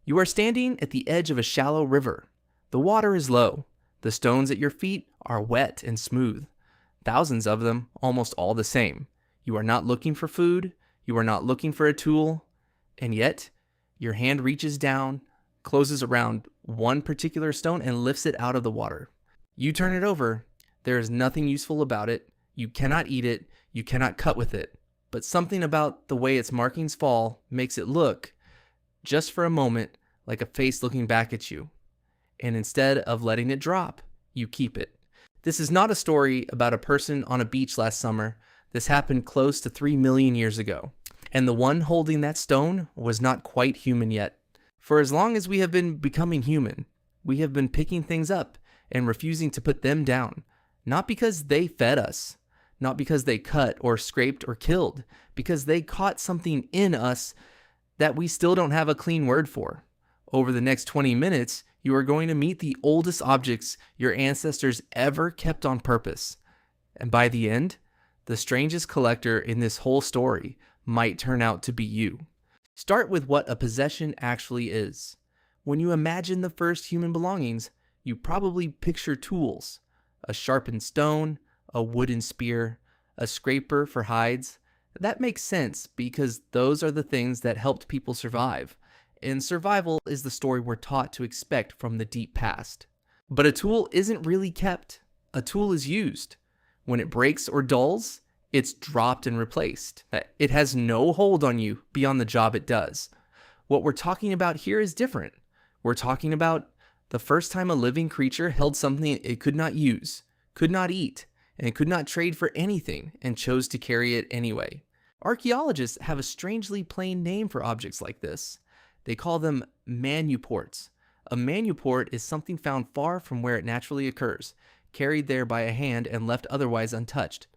You are standing at the edge of a shallow river. The water is low. The stones at your feet are wet and smooth. Thousands of them, almost all the same. You are not looking for food. You are not looking for a tool. And yet, your hand reaches down, closes around one particular stone, and lifts it out of the water. You turn it over. There is nothing useful about it. You cannot eat it. You cannot cut with it. But something about the way its markings fall makes it look, just for a moment, like a face looking back at you. And instead of letting it drop, you keep it. This is not a story about a person on a beach last summer. This happened close to 3 million years ago. And the one holding that stone was not quite human yet. For as long as we have been becoming human, we have been picking things up and refusing to put them down. Not because they fed us, not because they cut or scraped or killed, because they caught something in us that we still don't have a clean word for. Over the next 20 minutes, you are going to meet the oldest objects your ancestors ever kept on purpose. And by the end, the strangest collector in this whole story might turn out to be you. Start with what a possession actually is. When you imagine the first human belongings, you probably picture tools. A sharpened stone, a wooden spear, a scraper for hides. That makes sense because those are the things that helped people survive. And survival is the story we're taught to expect from the deep past. But a tool isn't really kept. A tool is used. When it breaks or dulls, it's dropped and replaced. It has no hold on you beyond the job it does. What we're talking about here is different. We're talking about the first time a living creature held something it could not use, could not eat, and could not trade for anything, and chose to carry it anyway. Archaeologists have a strangely plain name for objects like this. They call them manuports. A manuport is something found far from where it naturally occurs, carried there by a hand and left otherwise untouched.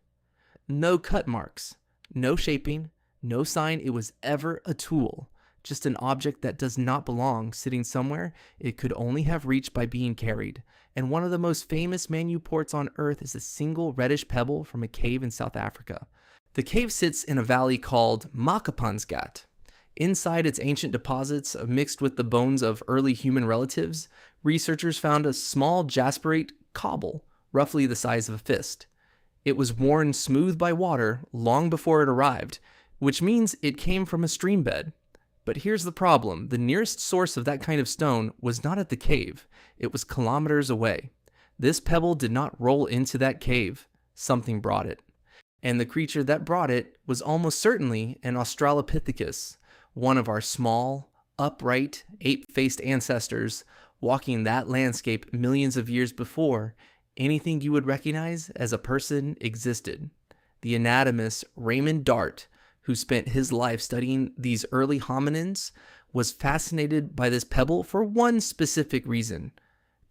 No cut marks, no shaping, no sign it was ever a tool, just an object that does not belong sitting somewhere it could only have reached by being carried. And one of the most famous manuports on Earth is a single reddish pebble from a cave in South Africa. The cave sits in a valley called Makapansgat. Inside its ancient deposits, mixed with the bones of early human relatives, researchers found a small jasperate cobble, roughly the size of a fist. It was worn smooth by water long before it arrived, which means it came from a stream bed. But here's the problem. The nearest source of that kind of stone was not at the cave. It was kilometers away. This pebble did not roll into that cave. Something brought it. And the creature that brought it was almost certainly an Australopithecus, one of our small, upright, ape-faced ancestors walking that landscape millions of years before anything you would recognize as a person existed. The anatomist Raymond Dart, who spent his life studying these early hominins, was fascinated by this pebble for one specific reason.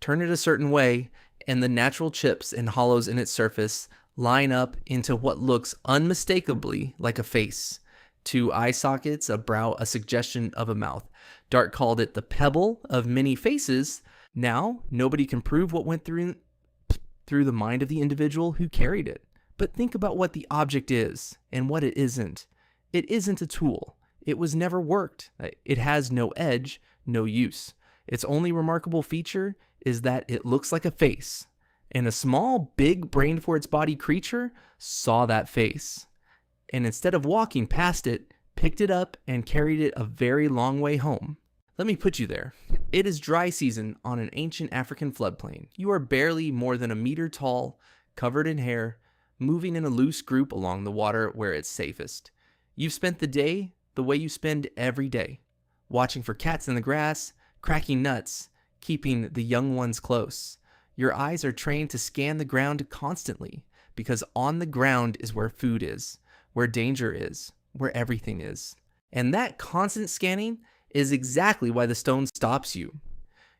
Turn it a certain way, and the natural chips and hollows in its surface line up into what looks unmistakably like a face. 2 eye sockets, a brow, a suggestion of a mouth. Dart called it the pebble of many faces. Now, nobody can prove what went through the mind of the individual who carried it. But think about what the object is and what it isn't. It isn't a tool. It was never worked. It has no edge, no use. Its only remarkable feature is that it looks like a face. And a small, big brain for its body creature saw that face. And instead of walking past it, picked it up and carried it a very long way home. Let me put you there. It is dry season on an ancient African floodplain. You are barely more than a meter tall, covered in hair, moving in a loose group along the water where it's safest. You've spent the day the way you spend every day, watching for cats in the grass, cracking nuts, keeping the young ones close. Your eyes are trained to scan the ground constantly, because on the ground is where food is, where danger is, where everything is. And that constant scanning is exactly why the stone stops you.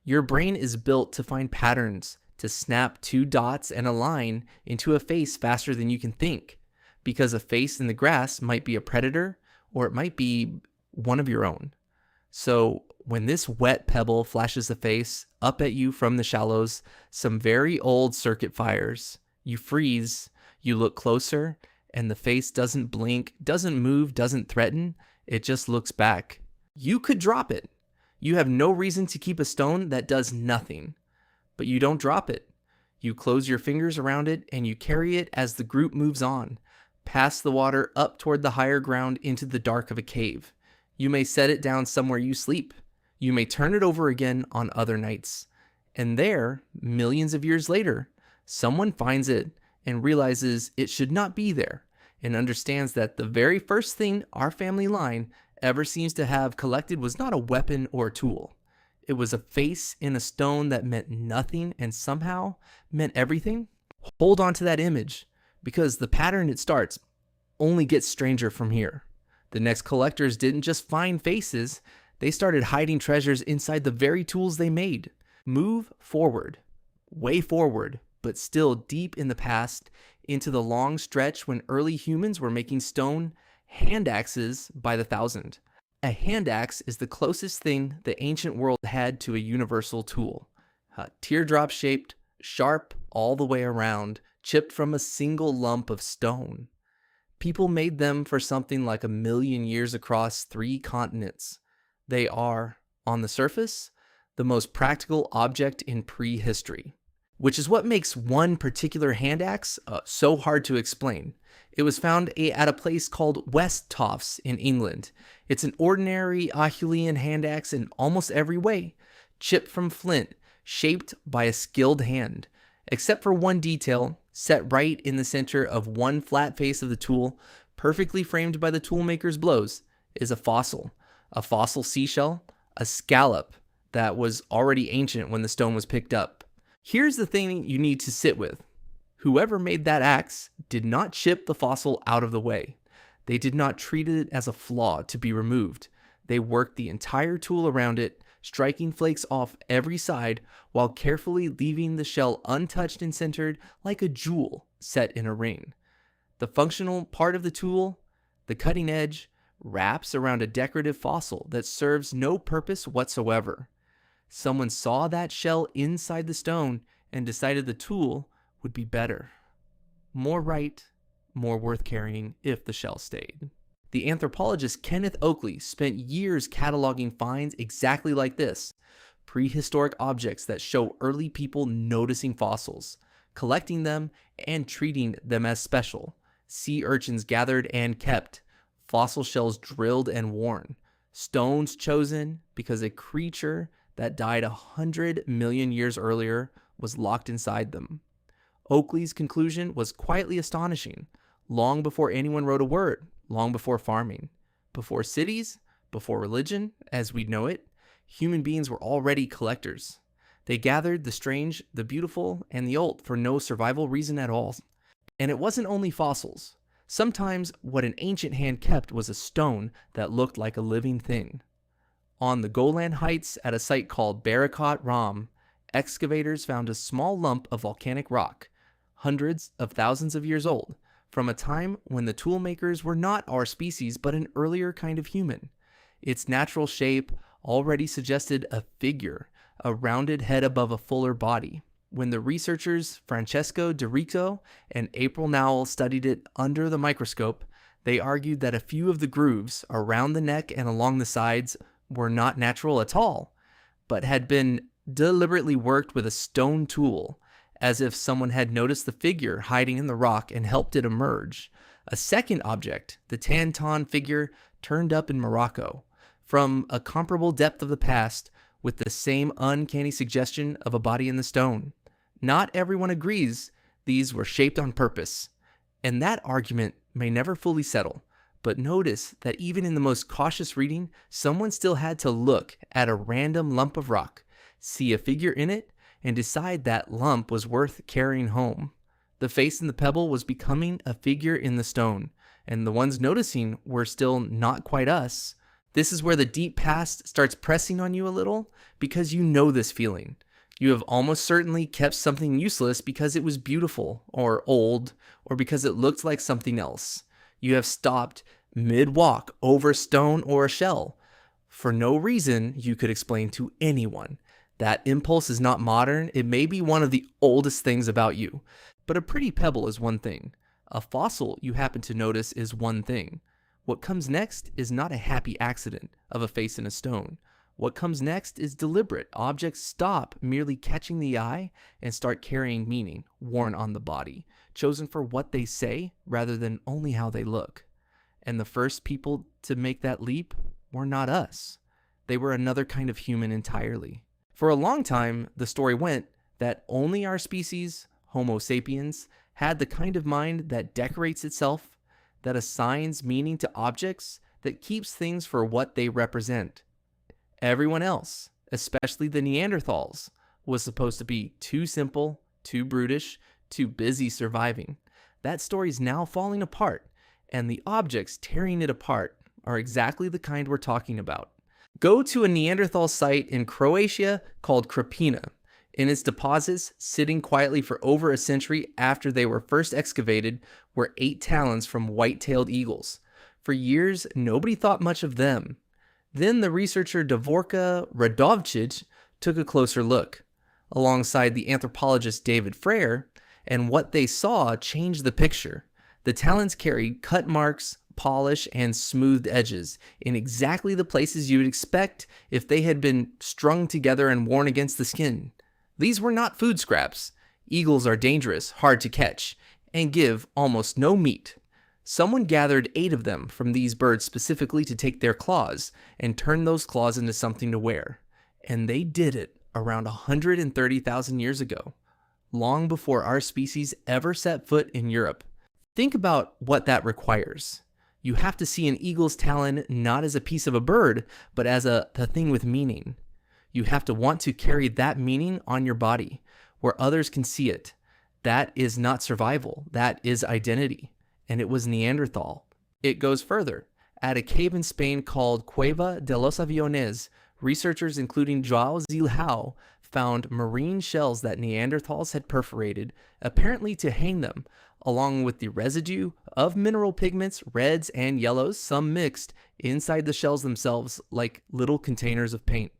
Your brain is built to find patterns, to snap 2 dots and a line into a face faster than you can think, because a face in the grass might be a predator or it might be one of your own. So when this wet pebble flashes a face up at you from the shallows, some very old circuit fires. You freeze, you look closer, and the face doesn't blink, doesn't move, doesn't threaten. It just looks back. You could drop it. You have no reason to keep a stone that does nothing. But you don't drop it. You close your fingers around it and you carry it as the group moves on, past the water up toward the higher ground into the dark of a cave. You may set it down somewhere you sleep. You may turn it over again on other nights. And there, millions of years later, someone finds it and realizes it should not be there, and understands that the very first thing our family line ever seems to have collected was not a weapon or a tool. It was a face in a stone that meant nothing and somehow meant everything. Hold on to that image, because the pattern it starts only gets stranger from here. The next collectors didn't just find faces, they started hiding treasures inside the very tools they made. Move forward, way forward, but still deep in the past, into the long stretch when early humans were making stone hand axes by the thousand. A hand axe is the closest thing the ancient world had to a universal tool. Teardrop shaped, sharp all the way around, chipped from a single lump of stone. People made them for something like 1 million years across 3 continents. They are, on the surface, the most practical object in prehistory, which is what makes one particular hand axe so hard to explain. It was found at a place called West Tofts in England. It's an ordinary Acheulean hand axe in almost every way, chipped from flint, shaped by a skilled hand, except for one detail, set right in the center of one flat face of the tool, perfectly framed by the toolmaker's blows, is a fossil seashell, a scallop that was already ancient when the stone was picked up. Here's the thing you need to sit with. Whoever made that axe did not chip the fossil out of the way. They did not treat it as a flaw to be removed. They worked the entire tool around it, striking flakes off every side while carefully leaving the shell untouched and centered like a jewel set in a ring. The functional part of the tool, the cutting edge, wraps around a decorative fossil that serves no purpose whatsoever. Someone saw that shell inside the stone and decided the tool would be better. More right, more worth carrying if the shell stayed. The anthropologist Kenneth Oakley spent years cataloging finds exactly like this, prehistoric objects that show early people noticing fossils, collecting them, and treating them as special. Sea urchins gathered and kept, fossil shells drilled and worn, stones chosen because a creature that died 100 million years earlier was locked inside them. Oakley's conclusion was quietly astonishing. Long before anyone wrote a word, long before farming, before cities, before religion, as we know it, human beings were already collectors. They gathered the strange, the beautiful, and the old for no survival reason at all. And it wasn't only fossils. Sometimes what an ancient hand kept was a stone that looked like a living thing. On the Golan Heights at a site called Barakat Ram, excavators found a small lump of volcanic rock, hundreds of thousands of years old, from a time when the tool makers were not our species but an earlier kind of human. Its natural shape already suggested a figure, a rounded head above a fuller body. When the researchers Francesco De Rico and April Nowell studied it under the microscope, they argued that a few of the grooves around the neck and along the sides were not natural at all, but had been deliberately worked with a stone tool, as if someone had noticed the figure hiding in the rock and helped it emerge. A second object, the Tanton figure, turned up in Morocco, from a comparable depth of the past, with the same uncanny suggestion of a body in the stone. Not everyone agrees these were shaped on purpose, and that argument may never fully settle. But notice that even in the most cautious reading, someone still had to look at a random lump of rock, see a figure in it, and decide that lump was worth carrying home. The face in the pebble was becoming a figure in the stone, and the ones noticing were still not quite us. This is where the deep past starts pressing on you a little, because you know this feeling. You have almost certainly kept something useless because it was beautiful, or old, or because it looked like something else. You have stopped mid-walk over stone or a shell, for no reason you could explain to anyone. That impulse is not modern. It may be one of the oldest things about you, but a pretty pebble is one thing. A fossil you happen to notice is one thing. What comes next is not a happy accident of a face in a stone. What comes next is deliberate. Objects stop merely catching the eye and start carrying meaning, worn on the body, chosen for what they say rather than only how they look. And the first people to make that leap were not us. They were another kind of human entirely. For a long time, the story went that only our species, Homo sapiens, had the kind of mind that decorates itself, that assigns meaning to objects, that keeps things for what they represent. Everyone else, especially the Neanderthals, was supposed to be too simple, too brutish, too busy surviving. That story's now falling apart, and the objects tearing it apart are exactly the kind we're talking about. Go to a Neanderthal site in Croatia called Krapina. In its deposits, sitting quietly for over a century after they were first excavated, were 8 talons from white-tailed eagles. For years, nobody thought much of them. Then the researcher Dvorka Radovcic took a closer look, alongside the anthropologist David Frere, and what they saw changed the picture. The talons carried cut marks, polish, and smoothed edges in exactly the places you would expect if they had been strung together and worn against the skin. These were not food scraps. Eagles are dangerous, hard to catch, and give almost no meat. Someone gathered 8 of them from these birds specifically to take their claws and turn those claws into something to wear. And they did it around 130,000 years ago, long before our species ever set foot in Europe. Think about what that requires. You have to see an eagle's talon not as a piece of a bird, but as a thing with meaning. You have to want to carry that meaning on your body, where others can see it. That is not survival. That is identity. And it was Neanderthal. It goes further. At a cave in Spain called Cueva de los Aviones, researchers including João Zilhau found marine shells that Neanderthals had perforated, apparently to hang them, along with the residue of mineral pigments, reds and yellows, some mixed, inside the shells themselves like little containers of paint.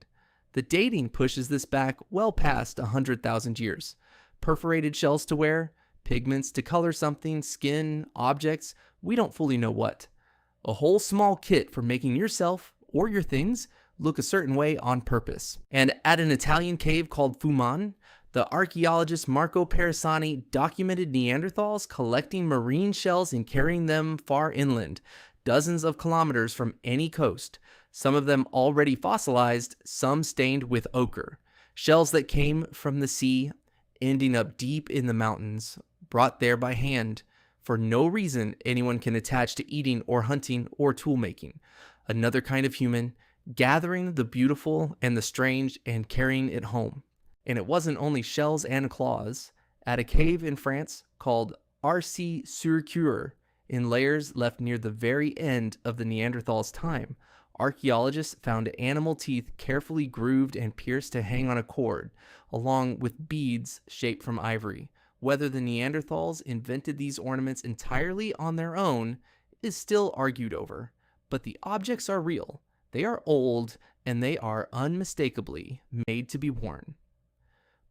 The dating pushes this back well past 100,000 years. Perforated shells to wear, pigments to color something, skin, objects, we don't fully know what. A whole small kit for making yourself, or your things, look a certain way on purpose. And at an Italian cave called Fuman, the archaeologist Marco Perisani documented Neanderthals collecting marine shells and carrying them far inland, dozens of kilometers from any coast, some of them already fossilized, some stained with ochre. Shells that came from the sea, ending up deep in the mountains, brought there by hand, for no reason anyone can attach to eating or hunting or tool making. Another kind of human, gathering the beautiful and the strange and carrying it home. And it wasn't only shells and claws. At a cave in France called Arcy-sur-Cure, in layers left near the very end of the Neanderthals' time, archaeologists found animal teeth carefully grooved and pierced to hang on a cord, along with beads shaped from ivory. Whether the Neanderthals invented these ornaments entirely on their own is still argued over, but the objects are real, they are old, and they are unmistakably made to be worn.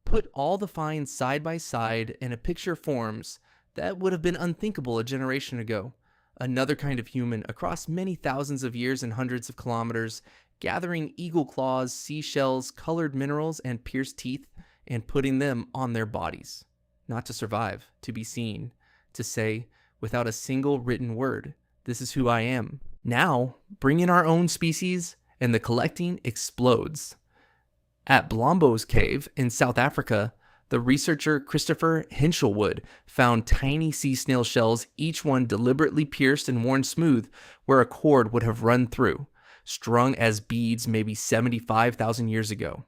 Put all the finds side by side and a picture forms that would have been unthinkable a generation ago. Another kind of human across many thousands of years and hundreds of kilometers, gathering eagle claws, seashells, colored minerals, and pierced teeth, and putting them on their bodies. Not to survive, to be seen, to say, without a single written word, this is who I am. Now, bring in our own species, and the collecting explodes. At Blombo's cave in South Africa, the researcher Christopher Hinchelwood found tiny sea snail shells, each one deliberately pierced and worn smooth where a cord would have run through, strung as beads maybe 75,000 years ago.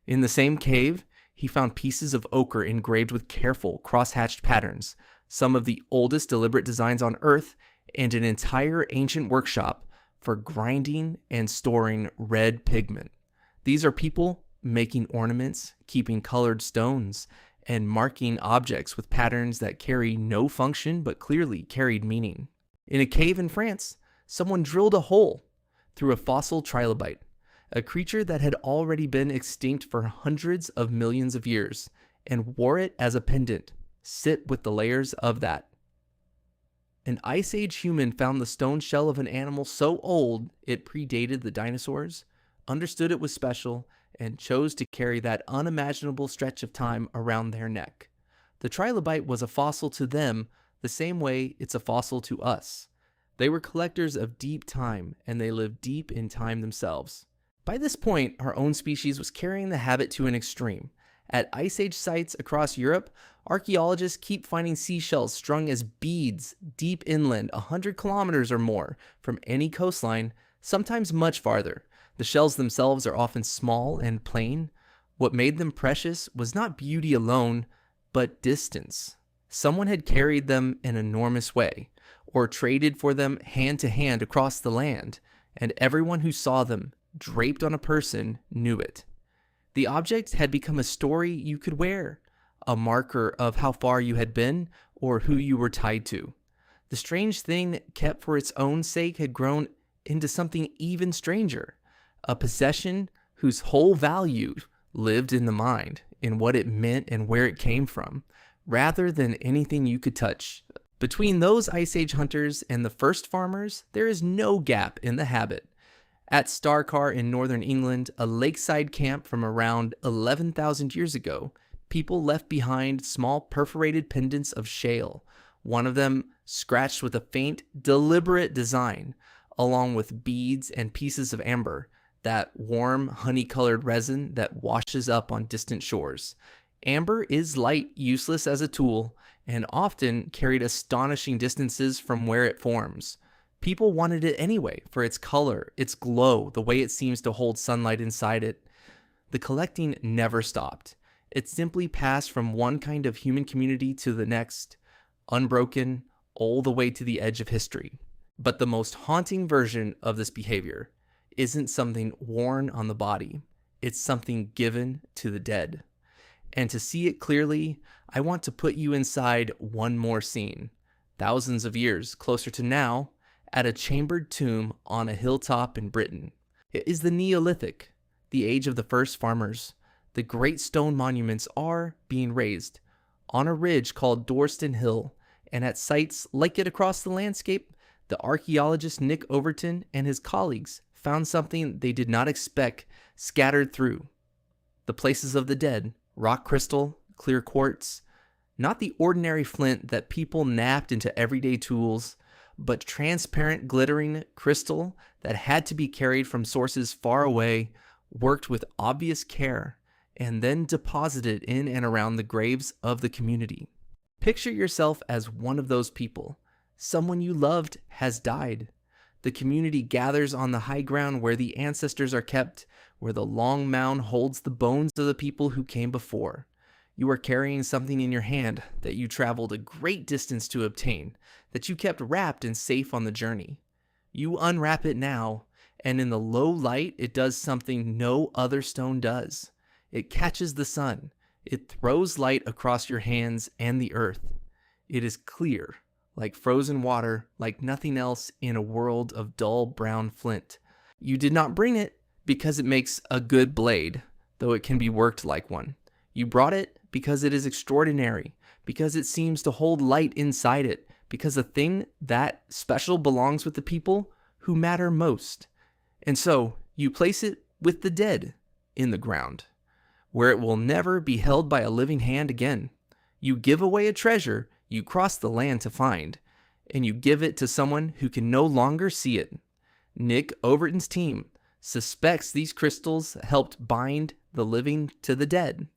In the same cave, he found pieces of ochre engraved with careful, cross-hatched patterns, some of the oldest deliberate designs on Earth, and an entire ancient workshop for grinding and storing red pigment. These are people making ornaments, keeping colored stones, and marking objects with patterns that carry no function but clearly carried meaning. In a cave in France, someone drilled a hole through a fossil trilobite, a creature that had already been extinct for hundreds of millions of years, and wore it as a pendant. Sit with the layers of that. An Ice Age human found the stone shell of an animal so old it predated the dinosaurs, understood it was special, and chose to carry that unimaginable stretch of time around their neck. The trilobite was a fossil to them the same way it's a fossil to us. They were collectors of deep time, and they lived deep in time themselves. By this point, our own species was carrying the habit to an extreme. At Ice Age sites across Europe, archaeologists keep finding seashells strung as beads deep inland 100 kilometers or more from any coastline, sometimes much farther. The shells themselves are often small and plain. What made them precious was not beauty alone, but distance. Someone had carried them an enormous way, or traded for them hand to hand across the land, and everyone who saw them draped on a person knew it. The object had become a story you could wear, a marker of how far you had been or who you were tied to. The strange thing kept for its own sake had grown into something even stranger, a possession whose whole value lived in the mind, in what it meant and where it came from, rather than anything you could touch. Between those Ice Age hunters and the first farmers, there is no gap in the habit. At Starcar in northern England, a lakeside camp from around 11,000 years ago, people left behind small perforated pendants of shale, one of them scratched with a faint, deliberate design, along with beads and pieces of amber, that warm, honey-colored resin that washes up on distant shores. Amber is light, useless as a tool, and often carried astonishing distances from where it forms. People wanted it anyway for its color, its glow, the way it seems to hold sunlight inside it. The collecting never stopped. It simply passed from one kind of human community to the next, unbroken, all the way to the edge of history. But the most haunting version of this behavior isn't something worn on the body. It's something given to the dead. And to see it clearly, I want to put you inside one more scene. Thousands of years closer to now, at a chambered tomb on a hilltop in Britain. It is the Neolithic, the age of the first farmers. The great stone monuments are being raised on a ridge called Dorston Hill, and at sites like it across the landscape, the archaeologist Nick Overton and his colleagues found something they did not expect scattered through. The places of the dead, rock crystal, clear quartz, not the ordinary flint that people napped into everyday tools, but transparent glittering crystal that had to be carried from sources far away, worked with obvious care, and then deposited in and around the graves of the community. Picture yourself as one of those people. Someone you loved has died. The community gathers on the high ground where the ancestors are kept, where the long mound holds the bones of the people who came before. You are carrying something in your hand that you traveled a great distance to obtain, that you kept wrapped and safe on the journey. You unwrap it now, and in the low light, it does something no other stone does. It catches the sun. It throws light across your hands and the earth. It is clear, like frozen water, like nothing else in a world of dull brown flint. You did not bring it because it makes a good blade, though it can be worked like one. You brought it because it is extraordinary, because it seems to hold light inside it, because a thing that special belongs with the people who matter most. And so you place it with the dead in the ground, where it will never be held by a living hand again. You give away a treasure you cross the land to find, and you give it to someone who can no longer see it. Nick Overton's team suspects these crystals helped bind the living to the dead,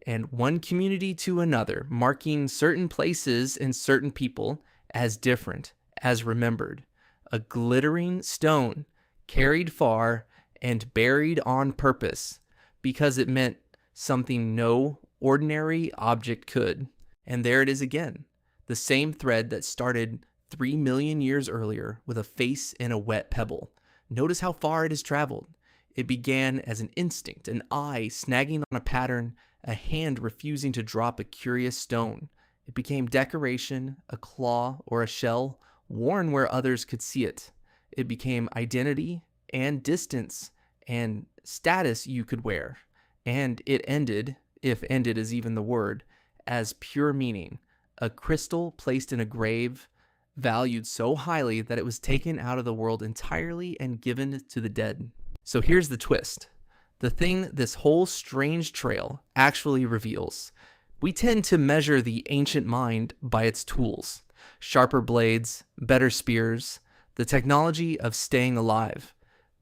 and one community to another, marking certain places and certain people as different, as remembered. A glittering stone carried far and buried on purpose, because it meant something no ordinary object could. And there it is again, the same thread that started 3 million years earlier with a face in a wet pebble. Notice how far it has traveled. It began as an instinct, an eye snagging on a pattern, a hand refusing to drop a curious stone. It became decoration, a claw or a shell, worn where others could see it. It became identity and distance and status you could wear. And it ended, if ended is even the word, as pure meaning, a crystal placed in a grave, valued so highly that it was taken out of the world entirely and given to the dead. So here's the twist. The thing this whole strange trail actually reveals. We tend to measure the ancient mind by its tools. Sharper blades, better spears, the technology of staying alive.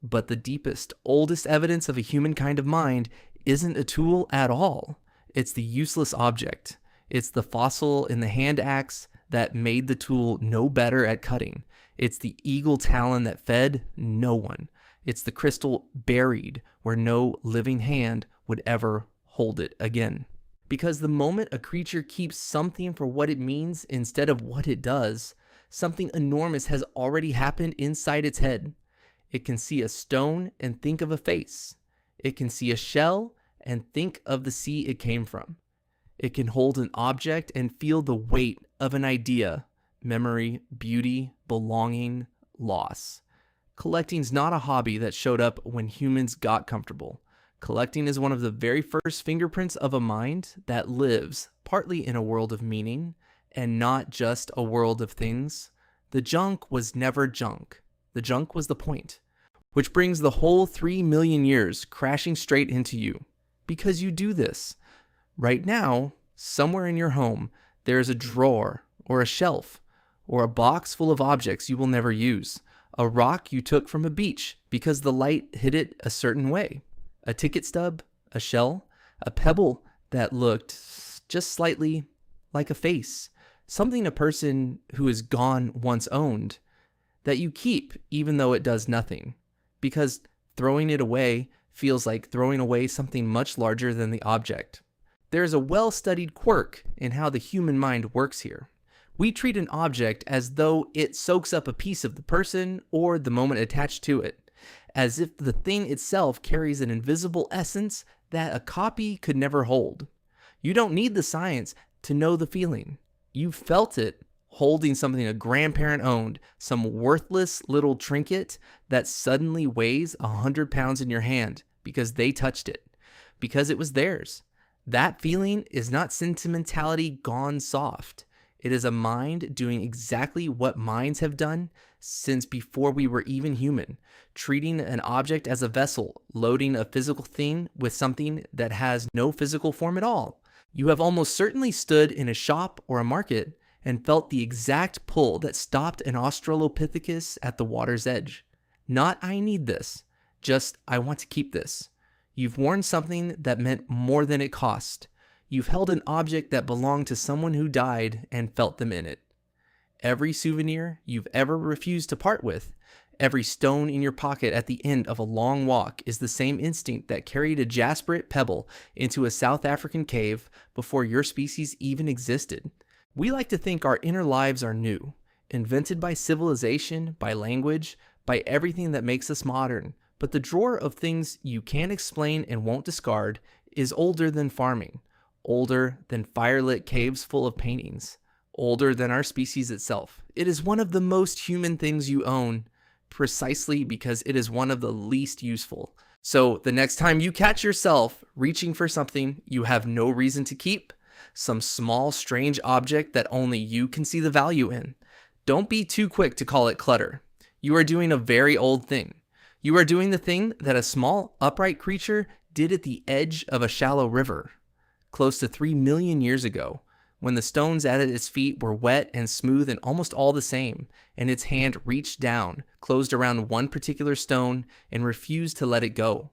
But the deepest, oldest evidence of a human kind of mind isn't a tool at all. It's the useless object. It's the fossil in the hand axe that made the tool no better at cutting. It's the eagle-talon that fed no one. It's the crystal buried where no living hand would ever hold it again. Because the moment a creature keeps something for what it means instead of what it does, something enormous has already happened inside its head. It can see a stone and think of a face. It can see a shell and think of the sea it came from. It can hold an object and feel the weight of an idea, memory, beauty, belonging, loss. Collecting's not a hobby that showed up when humans got comfortable. Collecting is one of the very first fingerprints of a mind that lives partly in a world of meaning and not just a world of things. The junk was never junk. The junk was the point, which brings the whole 3 million years crashing straight into you. Because you do this. Right now, somewhere in your home, there is a drawer or a shelf or a box full of objects you will never use. A rock you took from a beach because the light hit it a certain way. A ticket stub, a shell, a pebble that looked just slightly like a face. Something a person who is gone once owned that you keep even though it does nothing. Because throwing it away feels like throwing away something much larger than the object. There is a well-studied quirk in how the human mind works here. We treat an object as though it soaks up a piece of the person or the moment attached to it, as if the thing itself carries an invisible essence that a copy could never hold. You don't need the science to know the feeling. You felt it holding something a grandparent owned, some worthless little trinket that suddenly weighs 100 pounds in your hand because they touched it, because it was theirs. That feeling is not sentimentality gone soft. It is a mind doing exactly what minds have done since before we were even human, treating an object as a vessel, loading a physical thing with something that has no physical form at all. You have almost certainly stood in a shop or a market and felt the exact pull that stopped an Australopithecus at the water's edge. Not, I need this, just, I want to keep this. You've worn something that meant more than it cost. You've held an object that belonged to someone who died and felt them in it. Every souvenir you've ever refused to part with, every stone in your pocket at the end of a long walk is the same instinct that carried a jasperate pebble into a South African cave before your species even existed. We like to think our inner lives are new, invented by civilization, by language, by everything that makes us modern. But the drawer of things you can't explain and won't discard is older than farming, older than firelit caves full of paintings, older than our species itself. It is one of the most human things you own, precisely because it is one of the least useful. So the next time you catch yourself reaching for something you have no reason to keep, some small strange object that only you can see the value in, don't be too quick to call it clutter. You are doing a very old thing. You are doing the thing that a small, upright creature did at the edge of a shallow river, close to 3 million years ago, when the stones at its feet were wet and smooth and almost all the same, and its hand reached down, closed around one particular stone, and refused to let it go.